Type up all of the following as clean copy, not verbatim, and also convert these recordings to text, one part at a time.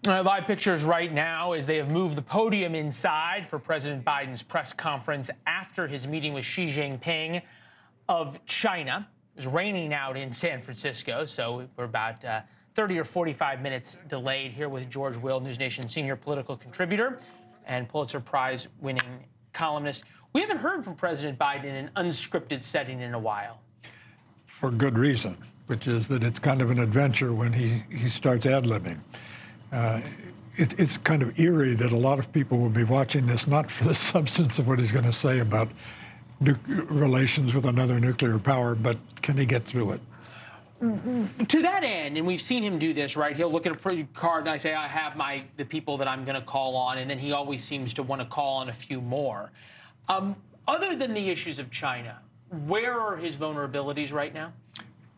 Live pictures right now as they have moved the podium inside for President Biden's press conference after his meeting with Xi Jinping of China. It was raining out in San Francisco, so we're about 30 or 45 minutes delayed. Here with George Will, NewsNation senior political contributor and Pulitzer Prize-winning columnist. We haven't heard from President Biden in an unscripted setting in a while. For good reason, which is that it's kind of an adventure when he starts ad-libbing. It's kind of eerie that a lot of people will be watching this not for the substance of what he's going to say about relations with another nuclear power, but can he get through it? To that end, and we've seen him do this, right? He'll look at a card and I say, I have the people that I'm going to call on, and then he always seems to want to call on a few more. Other than the issues of China, where are his vulnerabilities right now?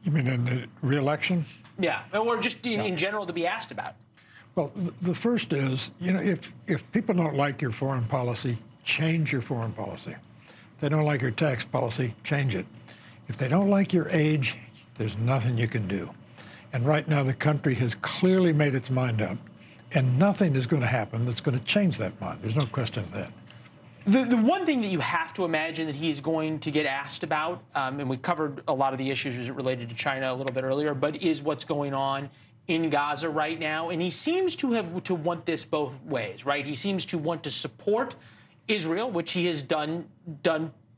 You mean in the re-election? Yeah, or just in general to be asked about. Well, the first is, you know, if people don't like your foreign policy, change your foreign policy. If they don't like your tax policy, change it. If they don't like your age, there's nothing you can do. And right now, the country has clearly made its mind up, and nothing is going to happen that's going to change that mind. There's no question of that. The one thing that you have to imagine that he's going to get asked about, and we covered a lot of the issues related to China a little bit earlier, but is what's going on in Gaza right now. And he seems to want this both ways, right? He seems to want to support Israel, which he has done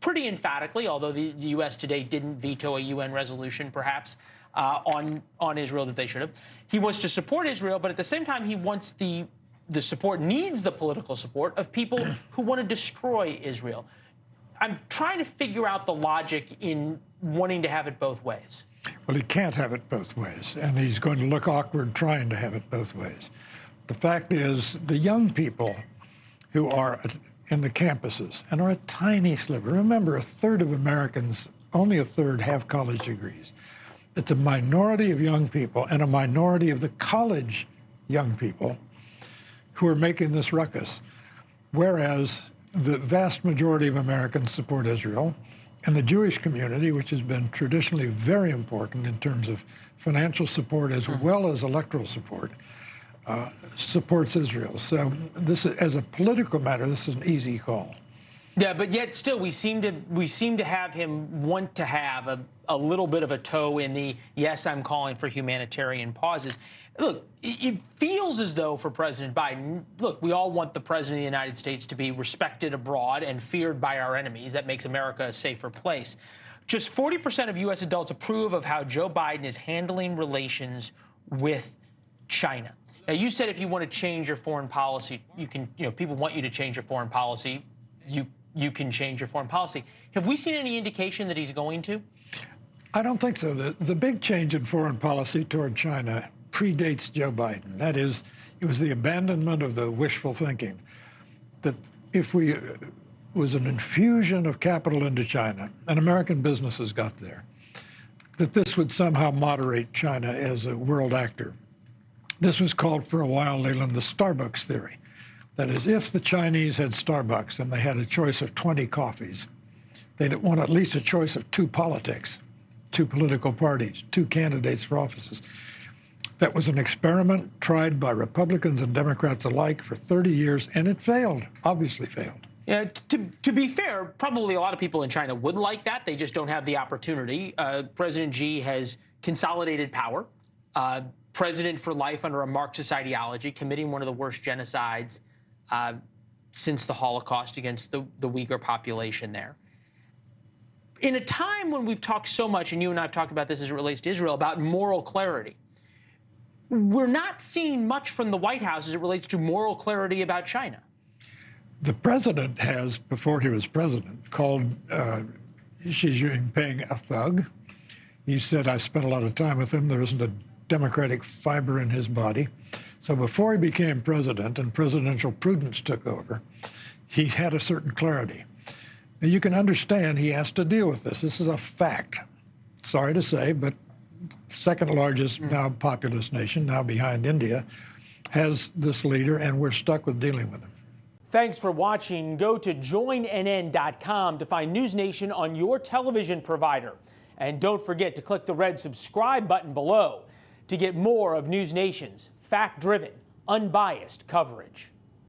pretty emphatically, although the U.S. today didn't veto a UN resolution, perhaps, on Israel that they should have. He wants to support Israel, but at the same time, he wants the support, needs the political support of people who want to destroy Israel. I'm trying to figure out the logic in wanting to have it both ways. Well, he can't have it both ways, and he's going to look awkward trying to have it both ways. The fact is, the young people who are in the campuses and are a tiny sliver. Remember, a third of Americans, only a third, have college degrees. It's a minority of young people and a minority of the college young people who are making this ruckus, whereas the vast majority of Americans support Israel, and the Jewish community, which has been traditionally very important in terms of financial support as well as electoral support, supports Israel. So this, as a political matter, this is an easy call. Yeah, but yet still, we seem to have him want to have a little bit of a toe in the, yes, I'm calling for humanitarian pauses. Look, it feels as though for President Biden, look, we all want the president of the United States to be respected abroad and feared by our enemies. That makes America a safer place. Just 40% of U.S. adults approve of how Joe Biden is handling relations with China. Now, you said if you want to change your foreign policy, you can, people want you to change your foreign policy. You can change your foreign policy. Have we seen any indication that he's going to? I don't think so. The big change in foreign policy toward China predates Joe Biden. That is, it was the abandonment of the wishful thinking that if was an infusion of capital into China, and American businesses got there, that this would somehow moderate China as a world actor. This was called for a while, Leland, the Starbucks theory. That is, if the Chinese had Starbucks and they had a choice of 20 coffees, they'd want at least a choice of 2 politics, 2 political parties, 2 candidates for offices. That was an experiment tried by Republicans and Democrats alike for 30 years, and it failed, obviously failed. Yeah, to be fair, probably a lot of people in China would like that. They just don't have the opportunity. President Xi has consolidated power. President for life under a Marxist ideology, committing one of the worst genocides since the Holocaust against the Uyghur population there. In a time when we've talked so much, and you and I have talked about this as it relates to Israel, about moral clarity, we're not seeing much from the White House as it relates to moral clarity about China. The president has, before he was president, called Xi Jinping a thug. He said, I spent a lot of time with him. There isn't a democratic fiber in his body. So before he became president and presidential prudence took over, he had a certain clarity. Now, you can understand he has to deal with this. This is a fact. Sorry to say, but second largest now populous nation, now behind India, has this leader, and we're stuck with dealing with him. Thanks for watching. Go to joinnn.com to find NewsNation on your television provider. And don't forget to click the red subscribe button below to get more of NewsNation's fact-driven unbiased coverage.